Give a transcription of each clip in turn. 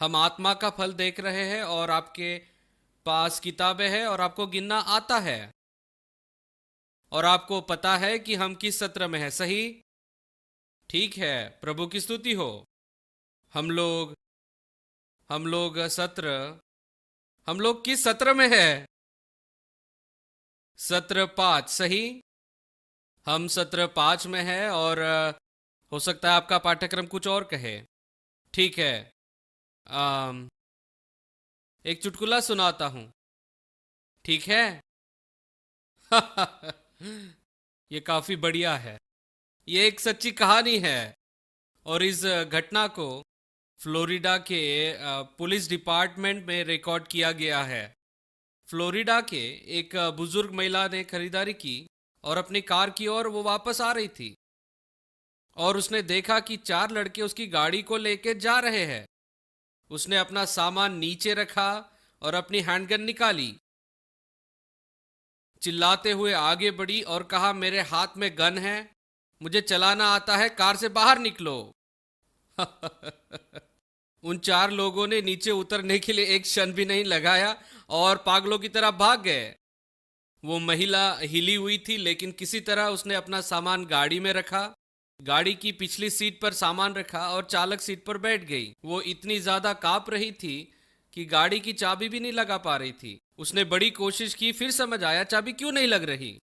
हम आत्मा का फल देख रहे हैं और आपके पास किताबें हैं और आपको गिनना आता है और आपको पता है कि हम किस सत्र में हैं, सही? ठीक है, प्रभु की स्तुति हो। हम लोग हम लोग सत्र हम लोग किस सत्र में हैं? सत्र 5, सही। हम सत्र 5 में हैं और हो सकता है आपका पाठ्यक्रम कुछ और कहे। ठीक है। अम, एक चुटकुला सुनाता हूं, ठीक है? ये काफी बढ़िया है। ये एक सच्ची कहानी है और इस घटना को फ्लोरिडा के पुलिस डिपार्टमेंट में रिकॉर्ड किया गया है। फ्लोरिडा के एक बुजुर्ग महिला ने खरीदारी की और अपनी कार की ओर वो वापस आ रही थी और उसने देखा कि 4 लड़के उसकी गाड़ी को लेकर जा रहे हैं। उसने अपना सामान नीचे रखा और अपनी हैंडगन निकाली। चिल्लाते हुए आगे बढ़ी और कहा, मेरे हाथ में गन है, मुझे चलाना आता है, कार से बाहर निकलो। उन 4 लोगों ने नीचे उतरने के लिए एक क्षण भी नहीं लगाया और पागलों की तरह भाग गए। वो महिला हिली हुई थी लेकिन किसी तरह उसने अपना सामान गाड़ी में रखा, गाड़ी की पिछली सीट पर सामान रखा और चालक सीट पर बैठ गई। वो इतनी ज्यादा कांप रही थी कि गाड़ी की चाबी भी नहीं लगा पा रही थी। उसने बड़ी कोशिश की, फिर समझ आया चाबी क्यों नहीं लग रही।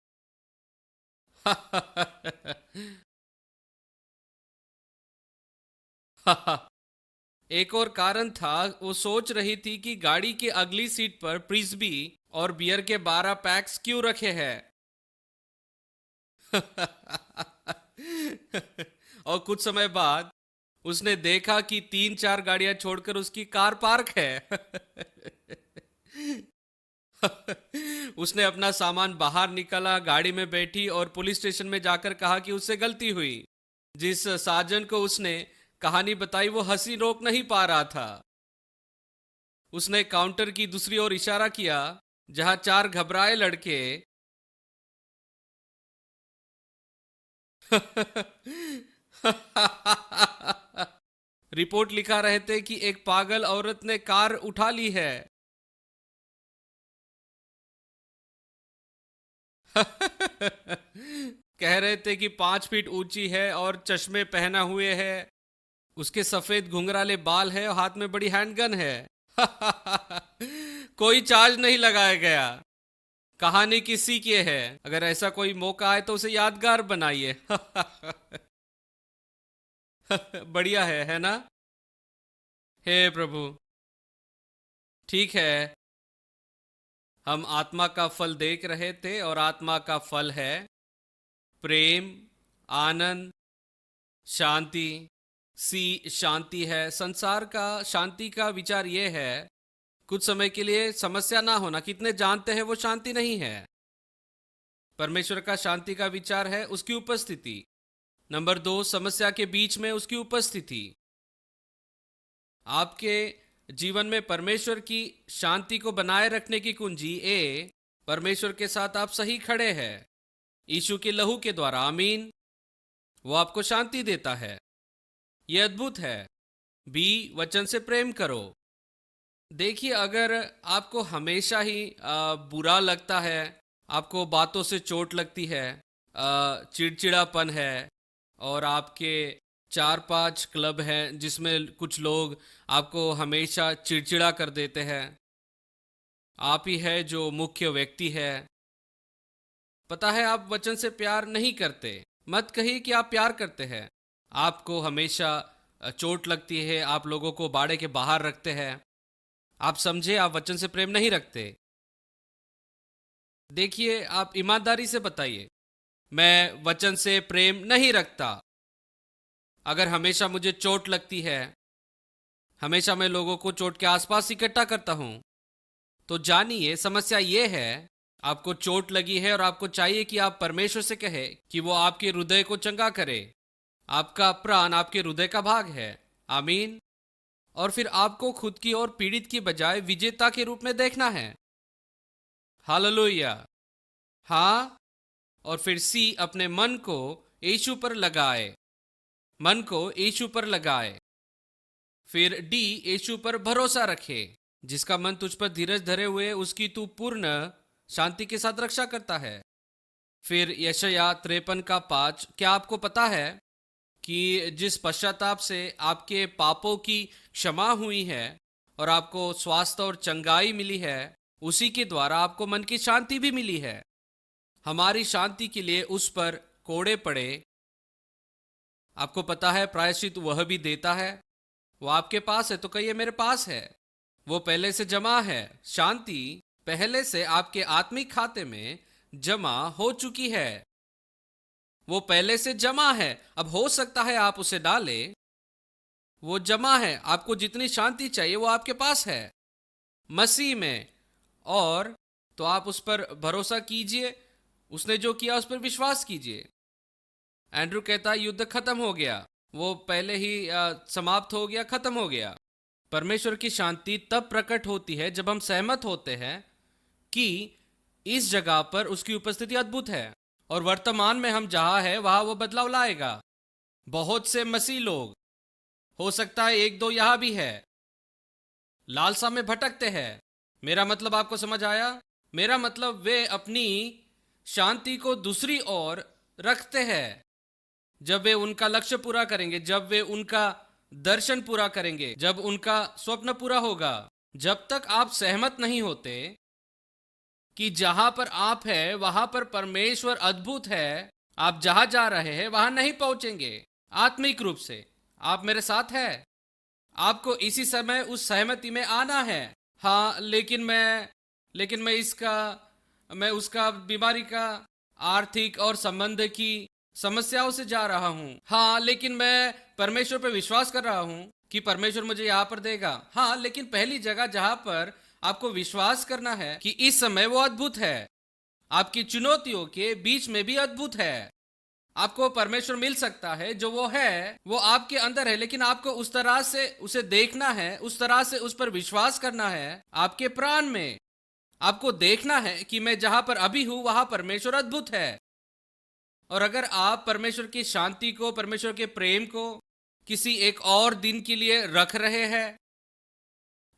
एक और कारण था, वो सोच रही थी कि गाड़ी की अगली सीट पर प्रिस्बी और बियर के 12 पैक्स क्यों रखे हैं। और कुछ समय बाद उसने देखा कि 3-4 गाड़ियां छोड़कर उसकी कार पार्क है। उसने अपना सामान बाहर निकाला, गाड़ी में बैठी और पुलिस स्टेशन में जाकर कहा कि उससे गलती हुई। जिस साजन को उसने कहानी बताई वो हंसी रोक नहीं पा रहा था। उसने काउंटर की दूसरी ओर इशारा किया जहां 4 घबराए लड़के रिपोर्ट लिखा रहे थे कि एक पागल औरत ने कार उठा ली है। कह रहे थे कि 5 फीट ऊंची है और चश्मे पहना हुए है, उसके सफेद घुंघराले बाल है और हाथ में बड़ी हैंडगन है। कोई चार्ज नहीं लगाया गया। कहानी किसी की है, अगर ऐसा कोई मौका आए तो उसे यादगार बनाइए। बढ़िया है ना? हे प्रभु। ठीक है, हम आत्मा का फल देख रहे थे और आत्मा का फल है प्रेम, आनंद, शांति। सी शांति है। संसार का शांति का विचार यह है, कुछ समय के लिए समस्या ना होना। कितने जानते हैं वो शांति नहीं है। परमेश्वर का शांति का विचार है उसकी उपस्थिति। नंबर 2, समस्या के बीच में उसकी उपस्थिति। आपके जीवन में परमेश्वर की शांति को बनाए रखने की कुंजी ए, परमेश्वर के साथ आप सही खड़े हैं यीशु के लहू के द्वारा। आमीन। वो आपको शांति देता है, यह अद्भुत है। बी, वचन से प्रेम करो। देखिए, अगर आपको हमेशा ही बुरा लगता है, आपको बातों से चोट लगती है, चिड़चिड़ापन है और आपके 4-5 क्लब हैं जिसमें कुछ लोग आपको हमेशा चिड़चिड़ा कर देते हैं, आप ही है जो मुख्य व्यक्ति है। पता है आप वचन से प्यार नहीं करते, मत कहिए कि आप प्यार करते हैं। आपको हमेशा चोट लगती है, आप लोगों को बाड़े के बाहर रखते हैं। आप समझे, आप वचन से प्रेम नहीं रखते। देखिए, आप ईमानदारी से बताइए, मैं वचन से प्रेम नहीं रखता। अगर हमेशा मुझे चोट लगती है, हमेशा मैं लोगों को चोट के आसपास इकट्ठा करता हूं, तो जानिए समस्या ये है, आपको चोट लगी है और आपको चाहिए कि आप परमेश्वर से कहे कि वो आपके हृदय को चंगा करे। आपका प्राण आपके हृदय का भाग है। आमीन। और फिर आपको खुद की और पीड़ित की बजाय विजेता के रूप में देखना है। हालेलुया। हाँ। और फिर सी, अपने मन को यीशु पर लगाए। मन को यीशु पर लगाए। फिर डी, यीशु पर भरोसा रखे। जिसका मन तुझ पर धीरज धरे हुए उसकी तू पूर्ण शांति के साथ रक्षा करता है। फिर यशायाह 53 का 5, क्या आपको पता है कि जिस पश्चाताप से आपके पापों की क्षमा हुई है और आपको स्वास्थ्य और चंगाई मिली है, उसी के द्वारा आपको मन की शांति भी मिली है। हमारी शांति के लिए उस पर कोड़े पड़े। आपको पता है प्रायश्चित वह भी देता है। वो आपके पास है तो कहिए मेरे पास है। वो पहले से जमा है। शांति पहले से आपके आत्मिक खाते में जमा हो चुकी है। वो पहले से जमा है, अब हो सकता है आप उसे डालें। वो जमा है। आपको जितनी शांति चाहिए वो आपके पास है मसीह में। और तो आप उस पर भरोसा कीजिए, उसने जो किया उस पर विश्वास कीजिए। एंड्रू कहता है युद्ध खत्म हो गया, वो पहले ही समाप्त हो गया, खत्म हो गया। परमेश्वर की शांति तब प्रकट होती है जब हम सहमत होते हैं कि इस जगह पर उसकी उपस्थिति अद्भुत है और वर्तमान में हम जहां है वहां वो बदलाव लाएगा। बहुत से मसीह लोग, हो सकता है एक दो यहां भी है, लालसा में भटकते हैं। मेरा मतलब आपको समझ आया? मेरा मतलब वे अपनी शांति को दूसरी ओर रखते हैं। जब वे उनका लक्ष्य पूरा करेंगे, जब वे उनका दर्शन पूरा करेंगे, जब उनका स्वप्न पूरा होगा, जब तक आप सहमत नहीं होते कि जहां पर आप है वहां पर परमेश्वर अद्भुत है, आप जहां जा रहे हैं वहां नहीं पहुंचेंगे आत्मिक रूप से। आप मेरे साथ है? आपको इसी समय उस सहमति में आना है। हाँ, मैं उसका बीमारी का, आर्थिक और संबंध की समस्याओं से जा रहा हूं। हाँ, लेकिन मैं परमेश्वर पर विश्वास कर रहा हूं कि परमेश्वर मुझे यहां पर देगा। हाँ, लेकिन पहली जगह जहां पर आपको विश्वास करना है कि इस समय वो अद्भुत है, आपकी चुनौतियों के बीच में भी अद्भुत है। आपको परमेश्वर मिल सकता है, जो वो है वो आपके अंदर है, लेकिन आपको उस तरह से उसे देखना है, उस तरह से उस पर विश्वास करना है। आपके प्राण में आपको देखना है कि मैं जहां पर अभी हूं वहां परमेश्वर अद्भुत है। और अगर आप परमेश्वर की शांति को, परमेश्वर के प्रेम को किसी एक और दिन के लिए रख रहे हैं,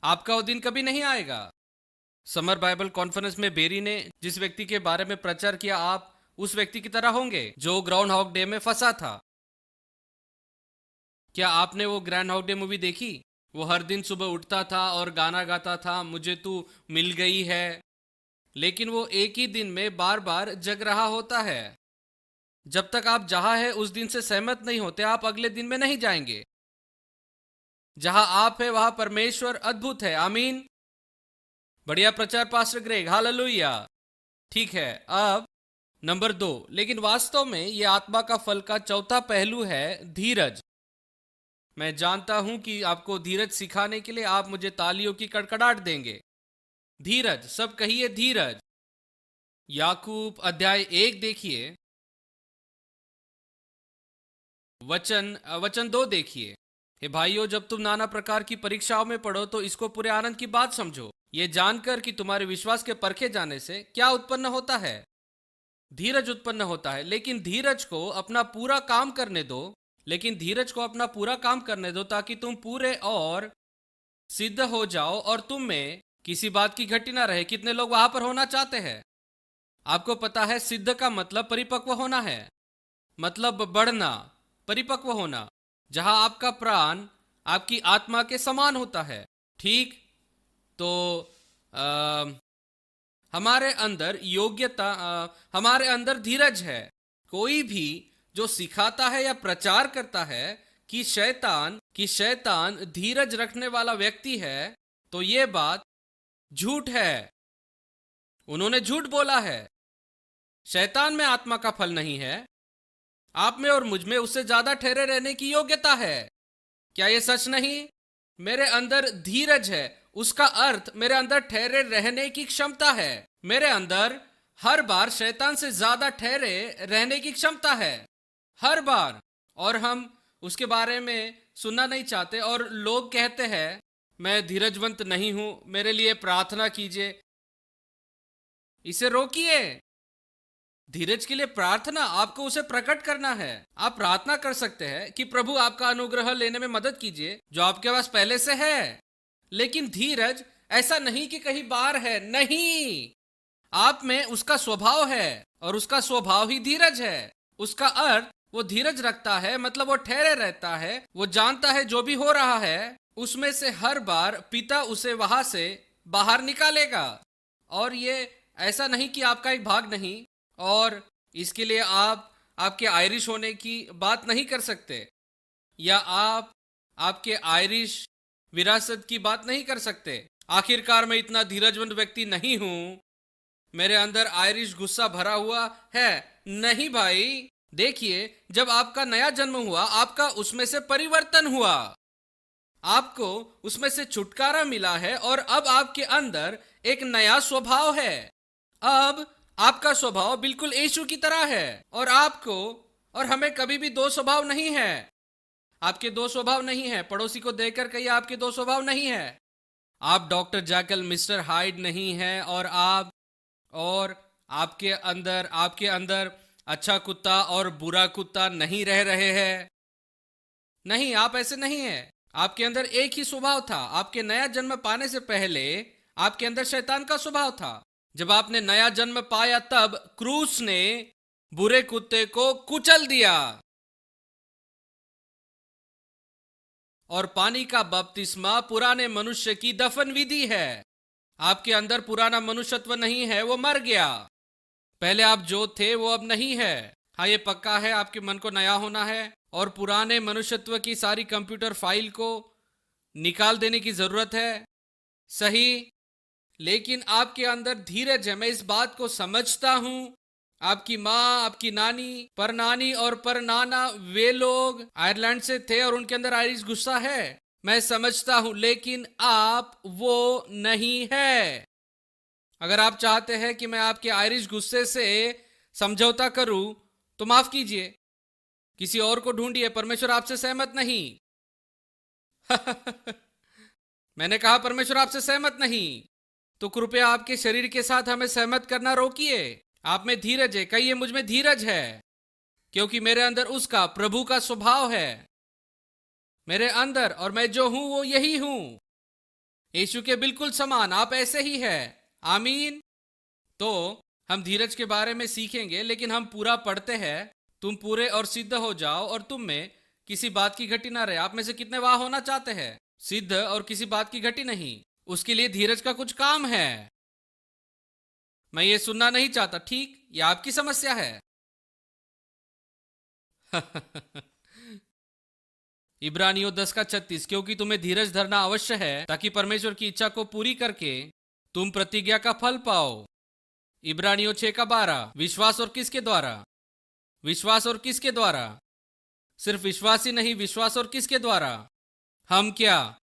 आपका वो दिन कभी नहीं आएगा। समर बाइबल कॉन्फ्रेंस में बेरी ने जिस व्यक्ति के बारे में प्रचार किया, आप उस व्यक्ति की तरह होंगे जो ग्राउंड हॉक डे में फंसा था। क्या आपने वो ग्रैंड हॉक डे मूवी देखी? वो हर दिन सुबह उठता था और गाना गाता था, मुझे तू मिल गई है। लेकिन वो एक ही दिन में बार बार जग रहा होता है। जब तक आप जहां है उस दिन से सहमत नहीं होते, आप अगले दिन में नहीं जाएंगे। जहां आप है वहां परमेश्वर अद्भुत है। आमीन। बढ़िया प्रचार पास्टर ग्रेग, हालेलुया। ठीक है, अब नंबर 2, लेकिन वास्तव में यह आत्मा का फल का चौथा पहलू है धीरज। मैं जानता हूं कि आपको धीरज सिखाने के लिए आप मुझे तालियों की कड़कड़ाहट देंगे। धीरज, सब कहिए धीरज। याकूब अध्याय 1 देखिए, वचन 2 देखिए। हे भाइयों, जब तुम नाना प्रकार की परीक्षाओं में पढ़ो तो इसको पूरे आनंद की बात समझो, ये जानकर कि तुम्हारे विश्वास के परखे जाने से क्या उत्पन्न होता है? धीरज उत्पन्न होता है। लेकिन धीरज को अपना पूरा काम करने दो, ताकि तुम पूरे और सिद्ध हो जाओ और तुम में किसी बात की घटी ना रहे। कितने लोग वहां पर होना चाहते हैं? आपको पता है सिद्ध का मतलब परिपक्व होना है, मतलब बढ़ना, परिपक्व होना, जहां आपका प्राण आपकी आत्मा के समान होता है। ठीक, तो हमारे अंदर हमारे अंदर धीरज है। कोई भी जो सिखाता है या प्रचार करता है कि शैतान धीरज रखने वाला व्यक्ति है, तो ये बात झूठ है। उन्होंने झूठ बोला है। शैतान में आत्मा का फल नहीं है। आप में और मुझ में उससे ज्यादा ठहरे रहने की योग्यता है। क्या यह सच नहीं? मेरे अंदर धीरज है, उसका अर्थ मेरे अंदर ठहरे रहने की क्षमता है। मेरे अंदर हर बार शैतान से ज्यादा ठहरे रहने की क्षमता है, हर बार। और हम उसके बारे में सुनना नहीं चाहते। और लोग कहते हैं मैं धीरजवंत नहीं हूं, मेरे लिए प्रार्थना कीजिए। इसे रोकिए। धीरज के लिए प्रार्थना, आपको उसे प्रकट करना है। आप प्रार्थना कर सकते हैं कि प्रभु आपका अनुग्रह लेने में मदद कीजिए जो आपके पास पहले से है। लेकिन धीरज ऐसा नहीं कि कहीं बाहर है, नहीं, आप में उसका स्वभाव है और उसका स्वभाव ही धीरज है। उसका अर्थ वो धीरज रखता है, मतलब वो ठहरे रहता है। वो जानता है जो भी हो रहा है उसमें से हर बार पिता उसे वहां से बाहर निकालेगा। और ये ऐसा नहीं कि आपका एक भाग नहीं, और इसके लिए आप आपके आयरिश होने की बात नहीं कर सकते, या आप आपके आयरिश विरासत की बात नहीं कर सकते। आखिरकार मैं इतना धीरजवंत व्यक्ति नहीं हूं, मेरे अंदर आयरिश गुस्सा भरा हुआ है। नहीं भाई, देखिए, जब आपका नया जन्म हुआ, आपका उसमें से परिवर्तन हुआ, आपको उसमें से छुटकारा मिला है और अब आपके अंदर एक नया स्वभाव है। अब आपका स्वभाव बिल्कुल यीशु की तरह है। और आपको और हमें कभी भी दो स्वभाव नहीं है। आपके दो स्वभाव नहीं है। पड़ोसी को देखकर कहिए, आपके दो स्वभाव नहीं है। आप डॉक्टर जैकल मिस्टर हाइड नहीं है, और आपके अंदर अच्छा कुत्ता और बुरा कुत्ता नहीं रह रहे हैं। नहीं, आप ऐसे नहीं हैं। आपके अंदर एक ही स्वभाव था। आपके नया जन्म पाने से पहले आपके अंदर शैतान का स्वभाव था। जब आपने नया जन्म पाया तब क्रूस ने बुरे कुत्ते को कुचल दिया और पानी का बपतिस्मा पुराने मनुष्य की दफन विधि है। आपके अंदर पुराना मनुष्यत्व नहीं है, वो मर गया। पहले आप जो थे वो अब नहीं है। हाँ, ये पक्का है, आपके मन को नया होना है और पुराने मनुष्यत्व की सारी कंप्यूटर फाइल को निकाल देने की जरूरत है। सही, लेकिन आपके अंदर धीरज है। मैं इस बात को समझता हूं। आपकी माँ, आपकी नानी, परनानी और परनाना, वे लोग आयरलैंड से थे और उनके अंदर आयरिश गुस्सा है। मैं समझता हूं, लेकिन आप वो नहीं है। अगर आप चाहते हैं कि मैं आपके आयरिश गुस्से से समझौता करूं तो माफ कीजिए, किसी और को ढूंढिए। परमेश्वर आपसे सहमत नहीं। मैंने कहा परमेश्वर आपसे सहमत नहीं, तो कृपया आपके शरीर के साथ हमें सहमत करना रोकिए। आप में धीरज है, कहिए मुझ में धीरज है, क्योंकि मेरे अंदर उसका प्रभु का स्वभाव है मेरे अंदर, और मैं जो हूं वो यही हूं, यीशु के बिल्कुल समान। आप ऐसे ही है। आमीन। तो हम धीरज के बारे में सीखेंगे, लेकिन हम पूरा पढ़ते हैं। तुम पूरे और सिद्ध हो जाओ और तुम में किसी बात की घटी ना रहे। आप में से कितने वाह होना चाहते हैं? सिद्ध और किसी बात की घटी नहीं। उसके लिए धीरज का कुछ काम है। मैं ये सुनना नहीं चाहता, ठीक? यह आपकी समस्या है। इब्रानियों 10:36, क्योंकि तुम्हें धीरज धरना अवश्य है ताकि परमेश्वर की इच्छा को पूरी करके तुम प्रतिज्ञा का फल पाओ। इब्रानियों 6:12, विश्वास और किसके द्वारा? विश्वास और किसके द्वारा? सिर्फ विश्वास ही नहीं, विश्वास और किसके द्वारा? हम क्या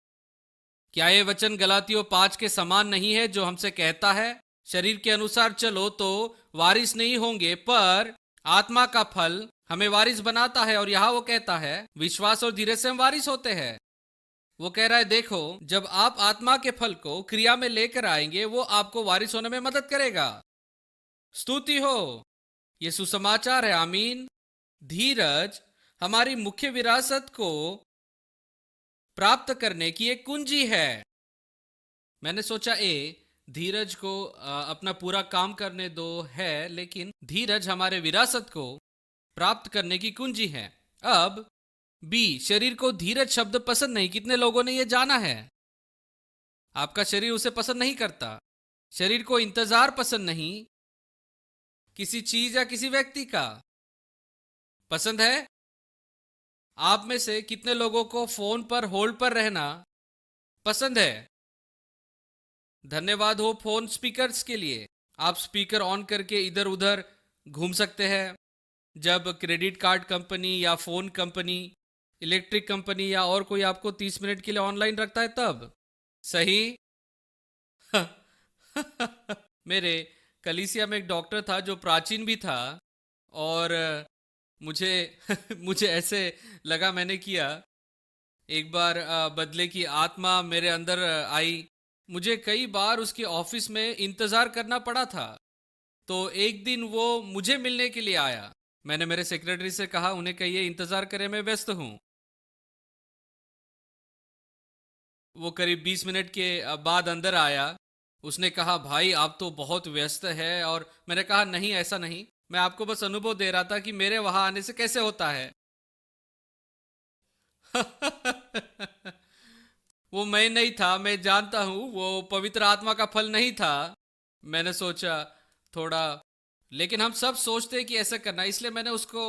ये वचन गलातियों 5 के समान नहीं है, जो हमसे कहता है शरीर के अनुसार चलो तो वारिस नहीं होंगे, पर आत्मा का फल हमें वारिस बनाता है। और यहां वो कहता है विश्वास और धीरज से हम वारिस होते हैं। वो कह रहा है, देखो, जब आप आत्मा के फल को क्रिया में लेकर आएंगे, वो आपको वारिस होने में मदद करेगा। स्तुति हो, ये सुसमाचार है। आमीन। धीरज हमारी मुख्य विरासत को प्राप्त करने की एक कुंजी है। मैंने सोचा धीरज को अपना पूरा काम करने दो है, लेकिन धीरज हमारे विरासत को प्राप्त करने की कुंजी है। अब बी, शरीर को धीरज शब्द पसंद नहीं। कितने लोगों ने यह जाना है? आपका शरीर उसे पसंद नहीं करता। शरीर को इंतजार पसंद नहीं। किसी चीज या किसी व्यक्ति का पसंद है? आप में से कितने लोगों को फोन पर होल्ड पर रहना पसंद है? धन्यवाद हो फोन स्पीकर्स के लिए। आप स्पीकर ऑन करके इधर उधर घूम सकते हैं। जब क्रेडिट कार्ड कंपनी या फोन कंपनी, इलेक्ट्रिक कंपनी या और कोई आपको 30 मिनट के लिए ऑनलाइन रखता है तब। सही। मेरे कलीसिया में एक डॉक्टर था जो प्राचीन भी था, और मुझे मुझे ऐसे लगा मैंने किया। एक बार बदले की आत्मा मेरे अंदर आई। मुझे कई बार उसके ऑफिस में इंतजार करना पड़ा था। तो एक दिन वो मुझे मिलने के लिए आया। मैंने मेरे सेक्रेटरी से कहा उन्हें कहिए इंतजार करें, मैं व्यस्त हूं। वो करीब 20 मिनट के बाद अंदर आया। उसने कहा भाई आप तो बहुत व्यस्त है। और मैंने कहा नहीं, ऐसा नहीं, मैं आपको बस अनुभव दे रहा था कि मेरे वहां आने से कैसे होता है। वो मैं नहीं था, मैं जानता हूं वो पवित्र आत्मा का फल नहीं था। मैंने सोचा थोड़ा, लेकिन हम सब सोचते हैं कि ऐसा करना, इसलिए मैंने उसको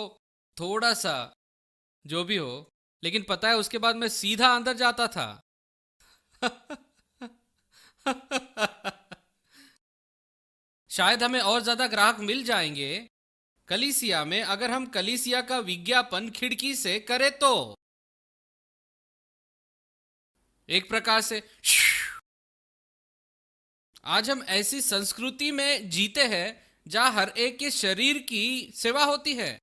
थोड़ा सा, जो भी हो। लेकिन पता है उसके बाद मैं सीधा अंदर जाता था। शायद हमें और ज्यादा ग्राहक मिल जाएंगे कलीसिया में अगर हम कलीसिया का विज्ञापन खिड़की से करें तो। एक प्रकार से आज हम ऐसी संस्कृति में जीते हैं जहां हर एक के शरीर की सेवा होती है।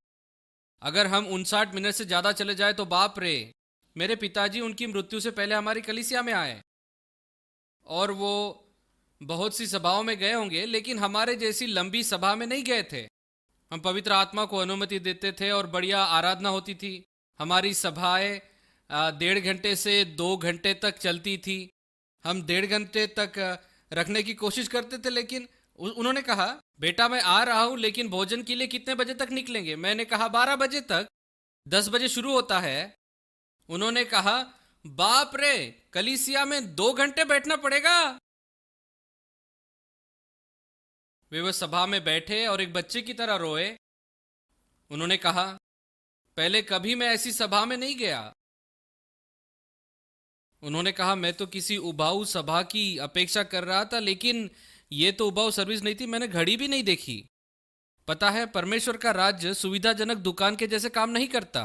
अगर हम 59 मिनट से ज्यादा चले जाए तो बाप रे। मेरे पिताजी उनकी मृत्यु से पहले हमारी कलीसिया में आए और वो बहुत सी सभाओं में गए होंगे, लेकिन हमारे जैसी लंबी सभा में नहीं गए थे। हम पवित्र आत्मा को अनुमति देते थे और बढ़िया आराधना होती थी। हमारी सभाएं 1.5 घंटे से 2 घंटे तक चलती थी। हम 1.5 घंटे तक रखने की कोशिश करते थे, लेकिन उन्होंने कहा बेटा मैं आ रहा हूं, लेकिन भोजन के लिए कितने बजे तक निकलेंगे? मैंने कहा 12 बजे तक, 10 बजे शुरू होता है। उन्होंने कहा बाप रे, कलीसिया में 2 घंटे बैठना पड़ेगा। वे वो सभा में बैठे और एक बच्चे की तरह रोए। उन्होंने कहा पहले कभी मैं ऐसी सभा में नहीं गया। उन्होंने कहा मैं तो किसी उबाऊ सभा की अपेक्षा कर रहा था, लेकिन ये तो उबाऊ सर्विस नहीं थी, मैंने घड़ी भी नहीं देखी। पता है परमेश्वर का राज्य सुविधाजनक दुकान के जैसे काम नहीं करता।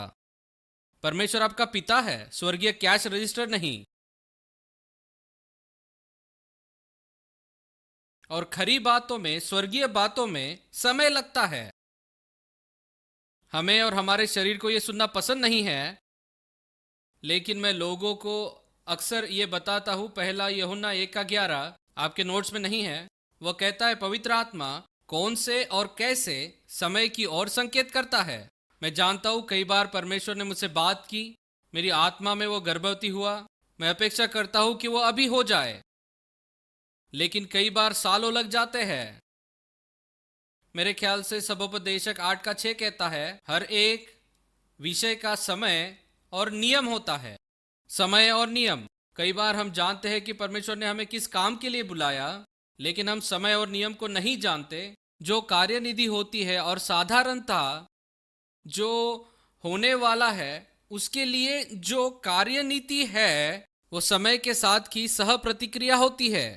परमेश्वर आपका पिता है, स्वर्गीय कैश रजिस्टर नहीं। और खरी बातों में, स्वर्गीय बातों में समय लगता है। हमें और हमारे शरीर को यह सुनना पसंद नहीं है, लेकिन मैं लोगों को अक्सर ये बताता हूं। पहला यूहन्ना 1:11 आपके नोट्स में नहीं है। वह कहता है पवित्र आत्मा कौन से और कैसे समय की ओर संकेत करता है। मैं जानता हूं कई बार परमेश्वर ने मुझसे बात की, मेरी आत्मा में वो गर्भवती हुआ। मैं अपेक्षा करता हूं कि वो अभी हो जाए, लेकिन कई बार सालों लग जाते हैं। मेरे ख्याल से सबोपदेशक 8:6 कहता है हर एक विषय का समय और नियम होता है। समय और नियम। कई बार हम जानते हैं कि परमेश्वर ने हमें किस काम के लिए बुलाया, लेकिन हम समय और नियम को नहीं जानते। जो कार्यनिधि होती है और साधारणता जो होने वाला है, उसके लिए जो कार्यनीति है वो समय के साथ की सह प्रतिक्रिया होती है।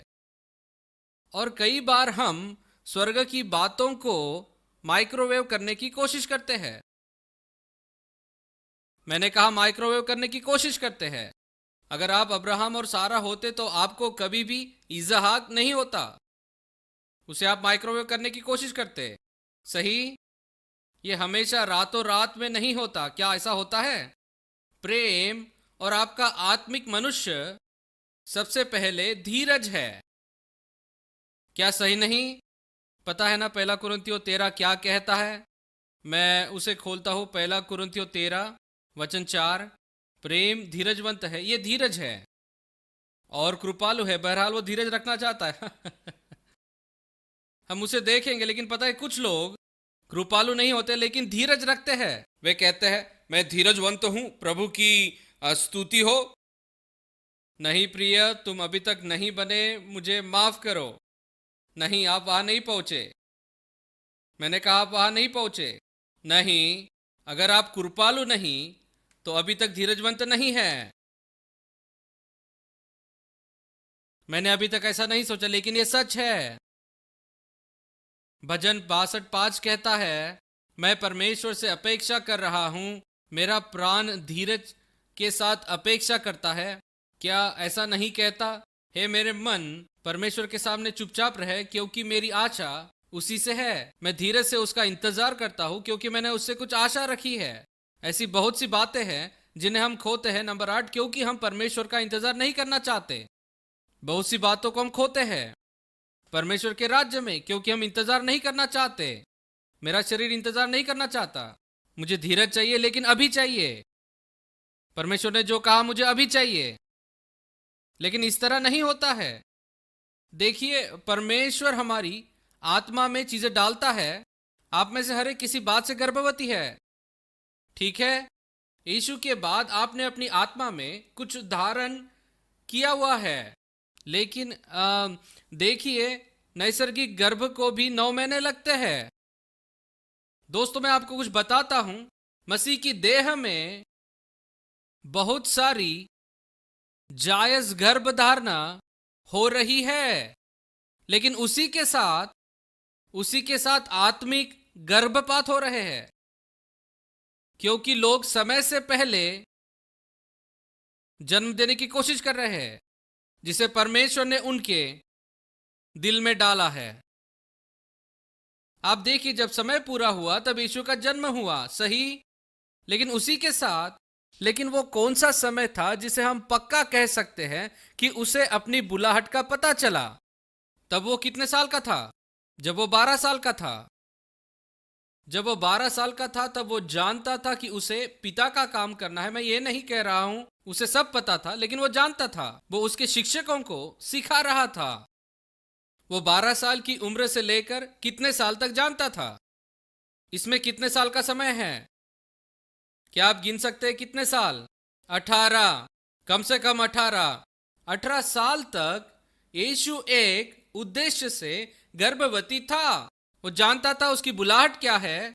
और कई बार हम स्वर्ग की बातों को माइक्रोवेव करने की कोशिश करते हैं। मैंने कहा माइक्रोवेव करने की कोशिश करते हैं। अगर आप अब्राहम और सारा होते तो आपको कभी भी इजहाक नहीं होता। उसे आप माइक्रोवेव करने की कोशिश करते। सही? ये हमेशा रातों रात में नहीं होता। क्या ऐसा होता है? प्रेम और आपका आत्मिक मनुष्य सबसे पहले धीरज है। क्या सही नहीं? पता है ना 1 कुरिन्थियों 13 क्या कहता है? मैं उसे खोलता हूं। 1 कुरिन्थियों 13 वचन 4। प्रेम धीरजवंत है, ये धीरज है और कृपालु है। बहरहाल वो धीरज रखना चाहता है। हम उसे देखेंगे, लेकिन पता है कुछ लोग कृपालु नहीं होते लेकिन धीरज रखते हैं। वे कहते हैं मैं धीरजवंत हूं, प्रभु की स्तुति हो। नहीं प्रिय, तुम अभी तक नहीं बने, मुझे माफ करो। नहीं, आप वहां नहीं पहुंचे। मैंने कहा आप वहां नहीं पहुंचे। नहीं, अगर आप कृपालु नहीं तो अभी तक धीरजवंत नहीं है। मैंने अभी तक ऐसा नहीं सोचा, लेकिन ये सच है। भजन 62:5 कहता है मैं परमेश्वर से अपेक्षा कर रहा हूं, मेरा प्राण धीरज के साथ अपेक्षा करता है। क्या ऐसा नहीं कहता? हे मेरे मन, परमेश्वर के सामने चुपचाप रहे, क्योंकि मेरी आशा उसी से है। मैं धीरज से उसका इंतजार करता हूं, क्योंकि मैंने उससे कुछ आशा रखी है। ऐसी बहुत सी बातें हैं जिन्हें हम खोते हैं। नंबर 8, क्योंकि हम परमेश्वर का इंतजार नहीं करना चाहते। बहुत सी बातों को हम खोते हैं। परमेश्वर के राज्य में, क्योंकि हम इंतजार नहीं करना चाहते। मेरा शरीर इंतजार नहीं करना चाहता। मुझे धीरज चाहिए, लेकिन अभी चाहिए। परमेश्वर ने जो कहा मुझे अभी चाहिए, लेकिन इस तरह नहीं होता है। देखिए, परमेश्वर हमारी आत्मा में चीजें डालता है। आप में से हर एक किसी बात से गर्भवती है, ठीक है। यीशु के बाद आपने अपनी आत्मा में कुछ धारण किया हुआ है, लेकिन देखिए, नैसर्गिक गर्भ को भी 9 महीने लगते हैं। दोस्तों, मैं आपको कुछ बताता हूं। मसीह की देह में बहुत सारी जायज गर्भ धारणा हो रही है, लेकिन उसी के साथ आत्मिक गर्भपात हो रहे हैं, क्योंकि लोग समय से पहले जन्म देने की कोशिश कर रहे हैं, जिसे परमेश्वर ने उनके दिल में डाला है। आप देखिए, जब समय पूरा हुआ तब यीशु का जन्म हुआ, सही। लेकिन वो कौन सा समय था जिसे हम पक्का कह सकते हैं कि उसे अपनी बुलाहट का पता चला? तब वो कितने साल का था? जब वो 12 साल का था। जब वो 12 साल का था तब वो जानता था कि उसे पिता का काम करना है। मैं ये नहीं कह रहा हूं उसे सब पता था, लेकिन वो जानता था। वो उसके शिक्षकों को सिखा रहा था। वो 12 साल की उम्र से लेकर कितने साल तक जानता था? इसमें कितने साल का समय है? क्या आप गिन सकते हैं कितने साल? 18, कम से कम 18 साल तक यीशु एक उद्देश्य से गर्भवती था। वो जानता था उसकी बुलाहट क्या है।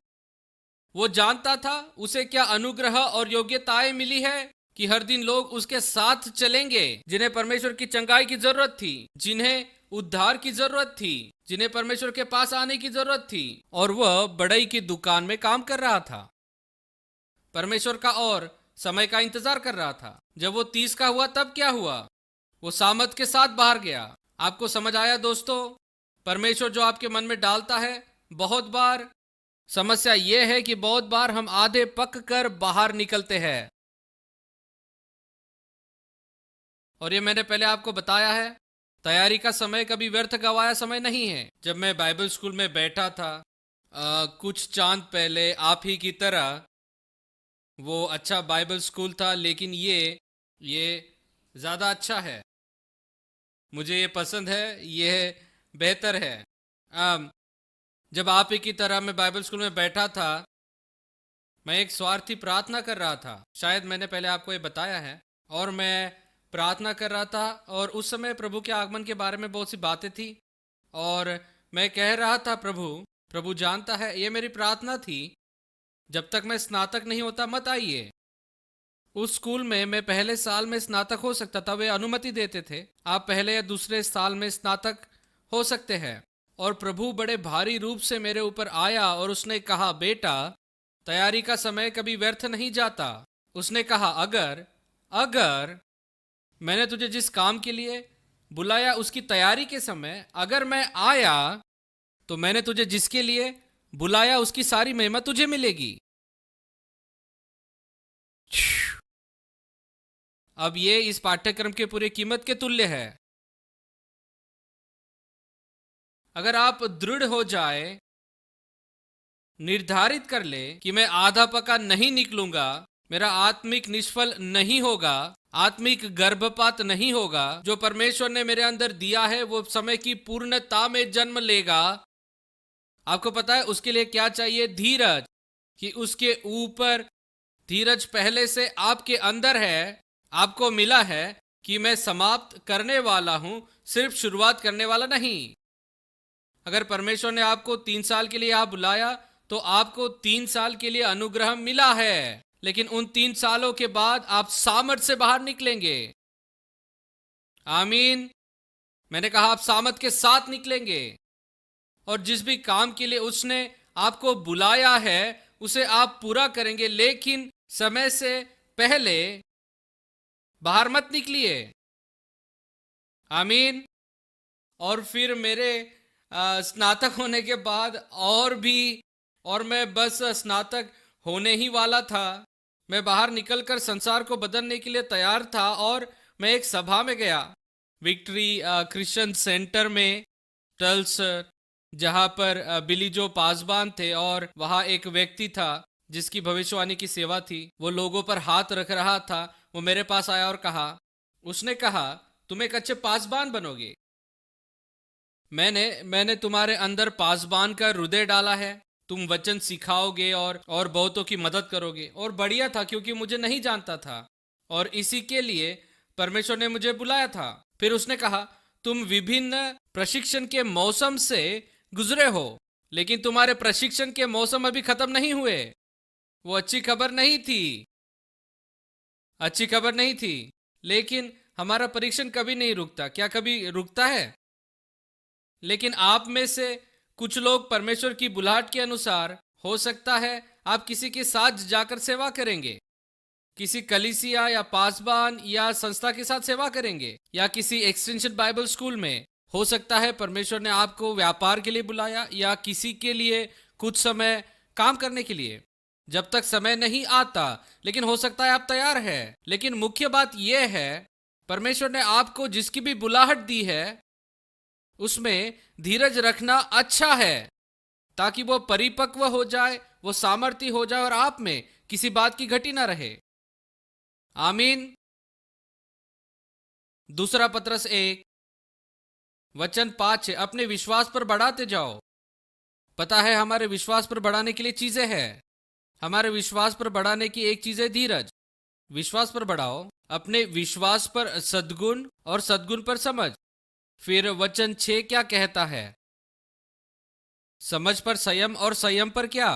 वो जानता था उसे क्या अनुग्रह और योग्यताएं मिली है कि हर दिन लोग उसके साथ चलेंगे, जिन्हें परमेश्वर की चंगाई की जरूरत थी, जिन्हें उद्धार की जरूरत थी, जिन्हें परमेश्वर के पास आने की जरूरत थी। और वह बढ़ई की दुकान में काम कर रहा था, परमेश्वर का और समय का इंतजार कर रहा था। जब वो 30 का हुआ तब क्या हुआ? वो सामर्थ के साथ बाहर गया। आपको समझ आया दोस्तों? परमेश्वर जो आपके मन में डालता है, बहुत बार समस्या यह है कि बहुत बार हम आधे पक कर बाहर निकलते हैं। और ये मैंने पहले आपको बताया है, तैयारी का समय कभी व्यर्थ गवाया समय नहीं है। जब मैं बाइबल स्कूल में बैठा था कुछ चांद पहले, आप ही की तरह, वो अच्छा बाइबल स्कूल था, लेकिन ये ज़्यादा अच्छा है। मुझे ये पसंद है, ये बेहतर है। जब आप ही की तरह मैं बाइबल स्कूल में बैठा था, मैं एक स्वार्थी प्रार्थना कर रहा था। शायद मैंने पहले आपको ये बताया है। और मैं प्रार्थना कर रहा था, और उस समय प्रभु के आगमन के बारे में बहुत सी बातें थी। और मैं कह रहा था, प्रभु जानता है, ये मेरी प्रार्थना थी, जब तक मैं स्नातक नहीं होता मत आइए। उस स्कूल में मैं पहले साल में स्नातक हो सकता था। वे अनुमति देते थे, आप पहले या दूसरे साल में स्नातक हो सकते हैं। और प्रभु बड़े भारी रूप से मेरे ऊपर आया और उसने कहा, बेटा, तैयारी का समय कभी व्यर्थ नहीं जाता। उसने कहा, अगर मैंने तुझे जिस काम के लिए बुलाया उसकी तैयारी के समय अगर मैं आया, तो मैंने तुझे जिसके लिए बुलाया उसकी सारी महिमा तुझे मिलेगी। अब ये इस पाठ्यक्रम के पूरे कीमत के तुल्य है। अगर आप दृढ़ हो जाए, निर्धारित कर ले कि मैं आधा पका नहीं निकलूंगा, मेरा आत्मिक निष्फल नहीं होगा, आत्मिक गर्भपात नहीं होगा, जो परमेश्वर ने मेरे अंदर दिया है वो समय की पूर्णता में जन्म लेगा। आपको पता है उसके लिए क्या चाहिए? धीरज। कि उसके ऊपर धीरज पहले से आपके अंदर है, आपको मिला है कि मैं समाप्त करने वाला हूं, सिर्फ शुरुआत करने वाला नहीं। अगर परमेश्वर ने आपको 3 साल के लिए आप बुलाया, तो आपको 3 साल के लिए अनुग्रह मिला है, लेकिन उन 3 सालों के बाद आप सामर्थ से बाहर निकलेंगे। आमीन। मैंने कहा आप सामर्थ के साथ निकलेंगे, और जिस भी काम के लिए उसने आपको बुलाया है उसे आप पूरा करेंगे, लेकिन समय से पहले बाहर मत निकलिए। आमीन। और फिर मेरे स्नातक होने के बाद और मैं बस स्नातक होने ही वाला था, मैं बाहर निकलकर संसार को बदलने के लिए तैयार था। और मैं एक सभा में गया, विक्ट्री क्रिश्चियन सेंटर में, टल्स, जहां पर बिली जो पासबान थे, और वहां एक व्यक्ति था जिसकी भविष्यवाणी की सेवा थी। वो लोगों पर हाथ रख रहा था। वो मेरे पास आया और कहा, उसने कहा, तुम एक अच्छे पासबान बनोगे। मैंने तुम्हारे अंदर पासबान का हृदय डाला है। तुम वचन सिखाओगे और बहुतों की मदद करोगे। और बढ़िया था, क्योंकि मुझे नहीं जानता था और इसी के लिए परमेश्वर ने मुझे बुलाया था। फिर उसने कहा, तुम विभिन्न प्रशिक्षण के मौसम से गुजरे हो, लेकिन तुम्हारे प्रशिक्षण के मौसम अभी खत्म नहीं हुए। वो अच्छी खबर नहीं थी, अच्छी खबर नहीं थी। लेकिन हमारा परीक्षण कभी नहीं रुकता। क्या कभी रुकता है? लेकिन आप में से कुछ लोग परमेश्वर की बुलाहट के अनुसार, हो सकता है आप किसी के साथ जाकर सेवा करेंगे, किसी कलीसिया या पासबान या संस्था के साथ सेवा करेंगे, या किसी एक्सटेंशन बाइबल स्कूल में। हो सकता है परमेश्वर ने आपको व्यापार के लिए बुलाया, या किसी के लिए कुछ समय काम करने के लिए। जब तक समय नहीं आता, लेकिन हो सकता है आप तैयार है। लेकिन मुख्य बात यह है, परमेश्वर ने आपको जिसकी भी बुलाहट दी है उसमें धीरज रखना अच्छा है, ताकि वो परिपक्व हो जाए, वो सामर्थ्य हो जाए और आप में किसी बात की घटी ना रहे। आमीन। दूसरा पत्रस 1 वचन 5 है, अपने विश्वास पर बढ़ाते जाओ। पता है, हमारे विश्वास पर बढ़ाने के लिए चीजें हैं। हमारे विश्वास पर बढ़ाने की एक चीज है धीरज। विश्वास पर बढ़ाओ, अपने विश्वास पर सद्गुण, और सद्गुण पर समझ। फिर वचन 6 क्या कहता है? समझ पर संयम, और संयम पर क्या?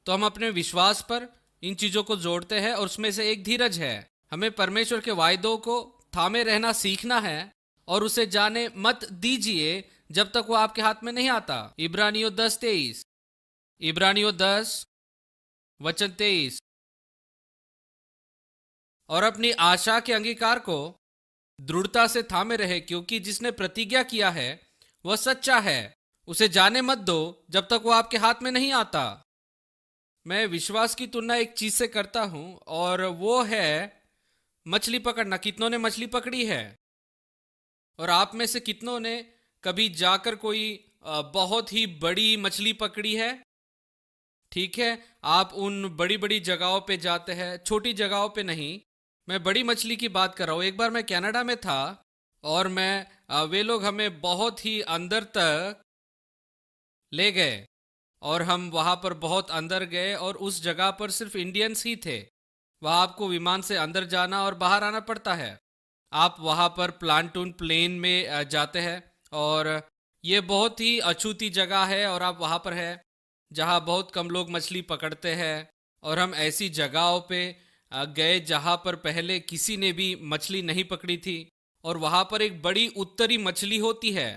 तो हम अपने विश्वास पर इन चीजों को जोड़ते हैं, और उसमें से एक धीरज है। हमें परमेश्वर के वायदों को थामे रहना सीखना है, और उसे जाने मत दीजिए जब तक वो आपके हाथ में नहीं आता। इब्रानियों 10:23, इब्रानियों 10 वचन 23। और अपनी आशा के अंगीकार को दृढ़ता से थामे रहे, क्योंकि जिसने प्रतिज्ञा किया है वह सच्चा है। उसे जाने मत दो जब तक वो आपके हाथ में नहीं आता। मैं विश्वास की तुलना एक चीज से करता हूं, और वो है मछली पकड़ना। कितनों ने मछली पकड़ी है? और आप में से कितनों ने कभी जाकर कोई बहुत ही बड़ी मछली पकड़ी है? ठीक है, आप उन बड़ी बड़ी जगहों पे जाते हैं, छोटी जगहों पे नहीं। मैं बड़ी मछली की बात कर रहा हूँ। एक बार मैं कनाडा में था, और वे लोग हमें बहुत ही अंदर तक ले गए, और हम वहाँ पर बहुत अंदर गए, और उस जगह पर सिर्फ इंडियंस ही थे। वहाँ आपको विमान से अंदर जाना और बाहर आना पड़ता है। आप वहाँ पर प्लांटून प्लेन में जाते हैं, और ये बहुत ही अछूती जगह है, और आप वहाँ पर है जहाँ बहुत कम लोग मछली पकड़ते हैं। और हम ऐसी जगहों पे गए जहाँ पर पहले किसी ने भी मछली नहीं पकड़ी थी, और वहाँ पर एक बड़ी उत्तरी मछली होती है,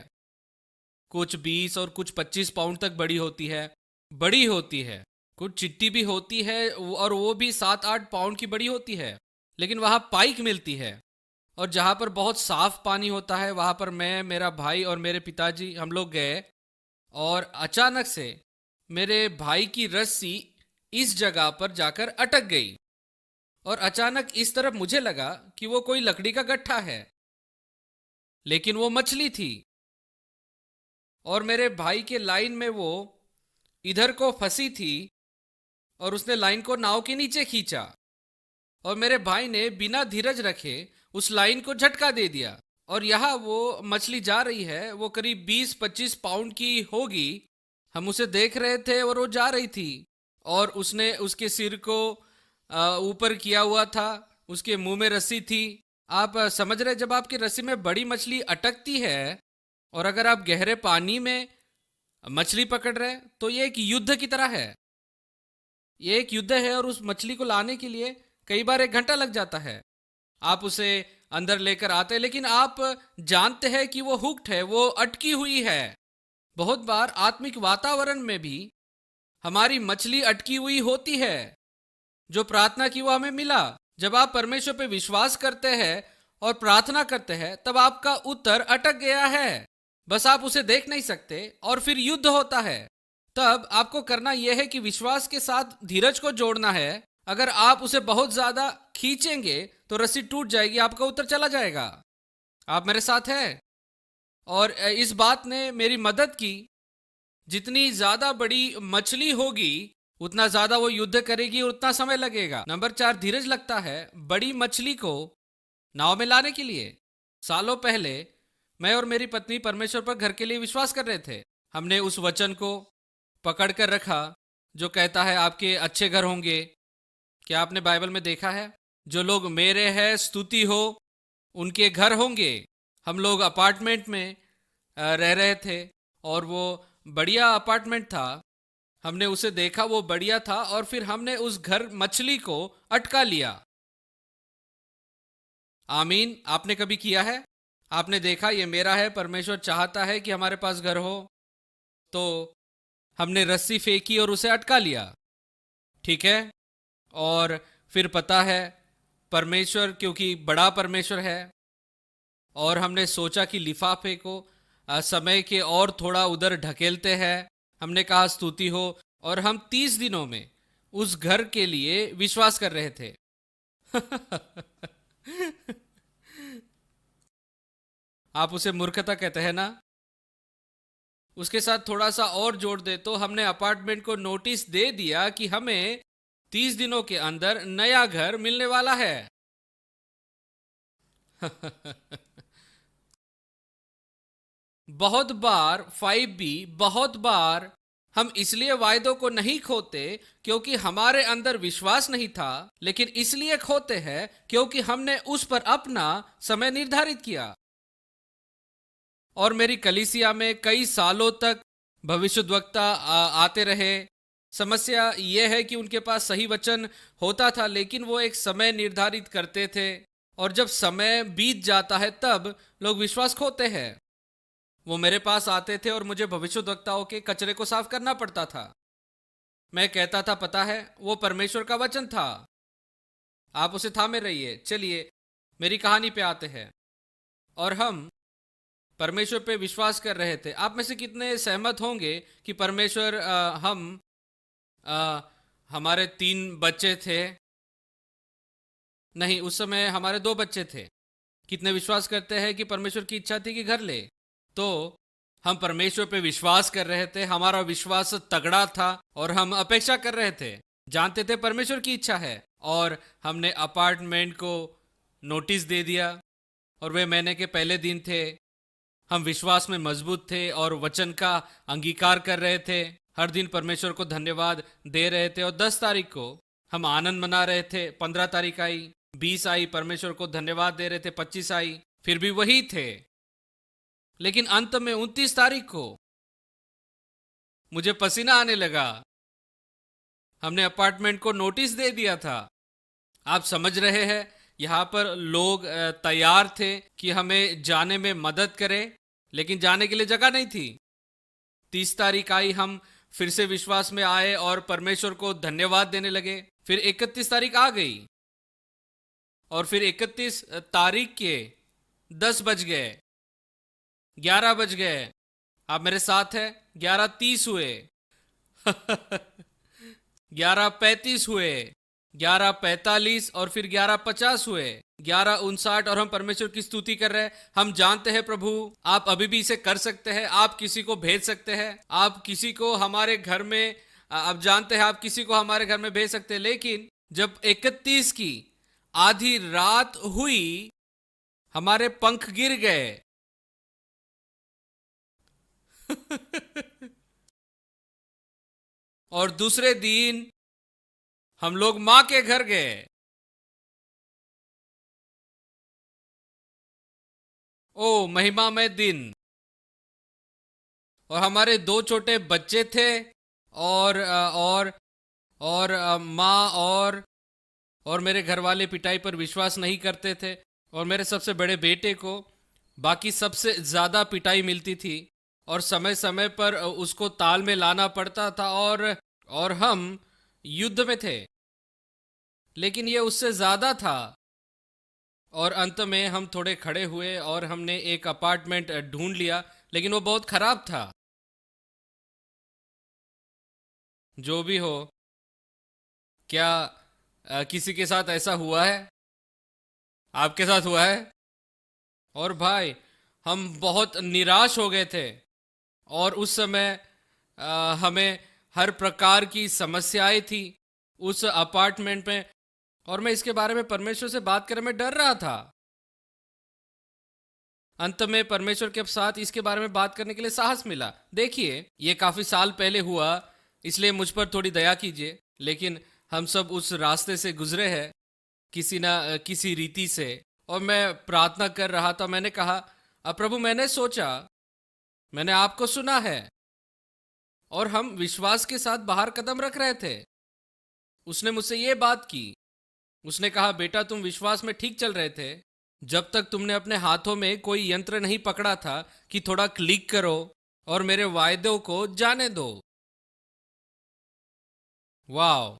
कुछ 20 और कुछ 25 पाउंड तक बड़ी होती है। बड़ी होती है। कुछ चिट्टी भी होती है, और वो भी 7-8 पाउंड की बड़ी होती है। लेकिन वहाँ पाइक मिलती है, और जहाँ पर बहुत साफ पानी होता है, वहाँ पर मैं, मेरा भाई और मेरे पिताजी, हम लोग गए। और अचानक से मेरे भाई की रस्सी इस जगह पर जाकर अटक गई, और अचानक इस तरफ मुझे लगा कि वो कोई लकड़ी का गट्ठा है, लेकिन वो मछली थी। और मेरे भाई के लाइन में वो इधर को फंसी थी, और उसने लाइन को नाव के नीचे खींचा, और मेरे भाई ने बिना धीरज रखे उस लाइन को झटका दे दिया। और यहाँ वो मछली जा रही है, वो करीब 20-25 पाउंड की होगी। हम उसे देख रहे थे, और वो जा रही थी, और उसने उसके सिर को ऊपर किया हुआ था, उसके मुंह में रस्सी थी। आप समझ रहे, जब आपकी रस्सी में बड़ी मछली अटकती है, और अगर आप गहरे पानी में मछली पकड़ रहे, तो ये एक युद्ध की तरह है। ये एक युद्ध है, और उस मछली को लाने के लिए कई बार 1 घंटा लग जाता है। आप उसे अंदर लेकर आते हैं, लेकिन आप जानते हैं कि वो हुक्ड है, वो अटकी हुई है। बहुत बार आत्मिक वातावरण में भी हमारी मछली अटकी हुई होती है। जो प्रार्थना की वो हमें मिला। जब आप परमेश्वर पे विश्वास करते हैं और प्रार्थना करते हैं, तब आपका उत्तर अटक गया है, बस आप उसे देख नहीं सकते, और फिर युद्ध होता है। तब आपको करना यह है कि विश्वास के साथ धीरज को जोड़ना है। अगर आप उसे बहुत ज्यादा खींचेंगे तो रस्सी टूट जाएगी, आपका उत्तर चला जाएगा। आप मेरे साथ हैं? और इस बात ने मेरी मदद की। जितनी ज्यादा बड़ी मछली होगी उतना ज्यादा वो युद्ध करेगी और उतना समय लगेगा। नंबर 4, धीरज लगता है बड़ी मछली को नाव में लाने के लिए। सालों पहले मैं और मेरी पत्नी परमेश्वर पर घर के लिए विश्वास कर रहे थे। हमने उस वचन को पकड़ कर रखा जो कहता है आपके अच्छे घर होंगे। क्या आपने बाइबल में देखा है, जो लोग मेरे हैं स्तुति हो उनके घर होंगे। हम लोग अपार्टमेंट में रह रहे थे और वो बढ़िया अपार्टमेंट था। हमने उसे देखा, वो बढ़िया था, और फिर हमने उस घर मछली को अटका लिया। आमीन। आपने कभी किया है? आपने देखा ये मेरा है, परमेश्वर चाहता है कि हमारे पास घर हो, तो हमने रस्सी फेंकी और उसे अटका लिया। ठीक है। और फिर पता है परमेश्वर क्योंकि बड़ा परमेश्वर है, और हमने सोचा कि लिफाफे को समय के और थोड़ा उधर ढकेलते हैं। हमने कहा स्तुति हो, और हम 30 दिनों में उस घर के लिए विश्वास कर रहे थे। आप उसे मूर्खता कहते हैं ना। उसके साथ थोड़ा सा और जोड़ दे तो हमने अपार्टमेंट को नोटिस दे दिया कि हमें 30 दिनों के अंदर नया घर मिलने वाला है। बहुत बार 5B, बहुत बार हम इसलिए वायदों को नहीं खोते क्योंकि हमारे अंदर विश्वास नहीं था, लेकिन इसलिए खोते हैं क्योंकि हमने उस पर अपना समय निर्धारित किया। और मेरी कलीसिया में कई सालों तक भविष्यद्वक्ता आते रहे। समस्या यह है कि उनके पास सही वचन होता था, लेकिन वो एक समय निर्धारित करते थे, और जब समय बीत जाता है तब लोग विश्वास खोते हैं। वो मेरे पास आते थे और मुझे भविष्यद्वक्ताओं के कचरे को साफ करना पड़ता था। मैं कहता था पता है वो परमेश्वर का वचन था, आप उसे थामे रहिए। चलिए मेरी कहानी पे आते हैं। और हम परमेश्वर पे विश्वास कर रहे थे। आप में से कितने सहमत होंगे कि परमेश्वर हमारे 3 बच्चे थे, नहीं उस समय हमारे 2 बच्चे थे। कितने विश्वास करते हैं कि परमेश्वर की इच्छा थी कि घर ले? तो हम परमेश्वर पे विश्वास कर रहे थे, हमारा विश्वास तगड़ा था, और हम अपेक्षा कर रहे थे, जानते थे परमेश्वर की इच्छा है। और हमने अपार्टमेंट को नोटिस दे दिया, और वे महीने के पहले दिन थे। हम विश्वास में मजबूत थे और वचन का अंगीकार कर रहे थे। हर दिन परमेश्वर को धन्यवाद दे रहे थे, और 10 तारीख को हम आनंद मना रहे थे। 15 तारीख आई, 20 आई, परमेश्वर को धन्यवाद दे रहे थे। 25 आई, फिर भी वही थे। लेकिन अंत में 29 तारीख को मुझे पसीना आने लगा। हमने अपार्टमेंट को नोटिस दे दिया था। आप समझ रहे हैं, यहाँ पर लोग तैयार थे कि हमें जाने में मदद करें, लेकिन जाने के लिए जगह नहीं थी। 30 तारीख आई, हम फिर से विश्वास में आए और परमेश्वर को धन्यवाद देने लगे। फिर 31 तारीख आ गई, और फिर 31 तारीख के 10 बज गए, 11 बज गए। आप मेरे साथ हैं? 11:30 हुए। 11:35 हुए, 11:45, और फिर 11:50 हुए, 11:59, और हम परमेश्वर की स्तुति कर रहे हैं। हम जानते हैं प्रभु आप अभी भी इसे कर सकते हैं, आप किसी को भेज सकते हैं, आप किसी को हमारे घर में, आप जानते हैं आप किसी को हमारे घर में भेज सकते हैं। लेकिन जब 31 की आधी रात हुई, हमारे पंख गिर गए। और दूसरे दिन हम लोग मां के घर गए। ओ महिमामय दिन। और हमारे 2 छोटे बच्चे थे, और माँ और मेरे घर वाले पिटाई पर विश्वास नहीं करते थे, और मेरे सबसे बड़े बेटे को बाकी सबसे ज्यादा पिटाई मिलती थी, और समय समय पर उसको ताल में लाना पड़ता था, और हम युद्ध में थे। लेकिन ये उससे ज्यादा था। और अंत में हम थोड़े खड़े हुए और हमने एक अपार्टमेंट ढूंढ लिया, लेकिन वो बहुत खराब था। जो भी हो, क्या किसी के साथ ऐसा हुआ है? आपके साथ हुआ है? और भाई, हम बहुत निराश हो गए थे और उस समय हमें हर प्रकार की समस्याएं थी उस अपार्टमेंट में। और मैं इसके बारे में परमेश्वर से बात करने में डर रहा था। अंत में परमेश्वर के साथ इसके बारे में बात करने के लिए साहस मिला। देखिए, ये काफी साल पहले हुआ, इसलिए मुझ पर थोड़ी दया कीजिए, लेकिन हम सब उस रास्ते से गुजरे हैं किसी ना किसी रीति से। और मैं प्रार्थना कर रहा था। मैंने कहा, अब प्रभु, मैंने सोचा, मैंने आपको सुना है। और हम विश्वास के साथ बाहर कदम रख रहे थे। उसने मुझसे ये बात की। उसने कहा, बेटा, तुम विश्वास में ठीक चल रहे थे जब तक तुमने अपने हाथों में कोई यंत्र नहीं पकड़ा था कि थोड़ा क्लिक करो और मेरे वायदों को जाने दो। वाह!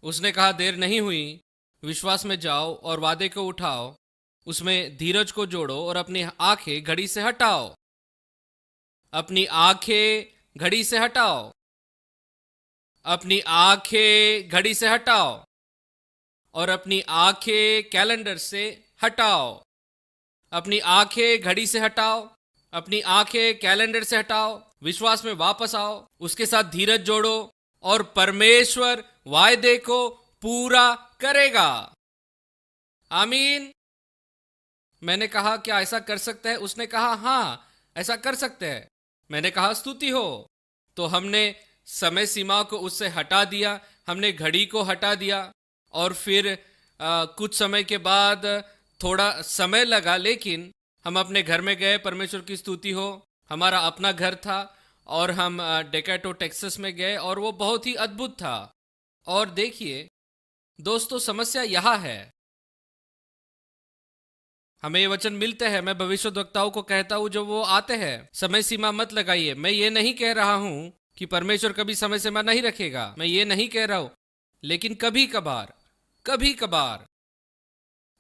उसने कहा, देर नहीं हुई, विश्वास में जाओ और वादे को उठाओ, उसमें धीरज को जोड़ो और अपनी आंखें घड़ी से हटाओ। अपनी आंखें घड़ी से हटाओ। अपनी आंखें घड़ी से हटाओ और अपनी आंखें कैलेंडर से हटाओ। अपनी आंखें घड़ी से हटाओ, अपनी आंखें कैलेंडर से हटाओ, विश्वास में वापस आओ, उसके साथ धीरज जोड़ो और परमेश्वर वायदे को पूरा करेगा। आमीन। मैंने कहा, क्या ऐसा कर सकते हैं? उसने कहा, हाँ, ऐसा कर सकते हैं। मैंने कहा, स्तुति हो। तो हमने समय सीमा को उससे हटा दिया, हमने घड़ी को हटा दिया। और फिर कुछ समय के बाद, थोड़ा समय लगा, लेकिन हम अपने घर में गए। परमेश्वर की स्तुति हो। हमारा अपना घर था और हम डेकाटो टेक्सास में गए और वो बहुत ही अद्भुत था। और देखिए दोस्तों, समस्या यह है, हमें ये वचन मिलते हैं। मैं भविष्यद्वक्ताओं को कहता हूं जो वो आते हैं, समय सीमा मत लगाइए। मैं ये नहीं कह रहा हूं कि परमेश्वर कभी समय सीमा नहीं रखेगा, मैं ये नहीं कह रहा हूं। लेकिन कभी कभार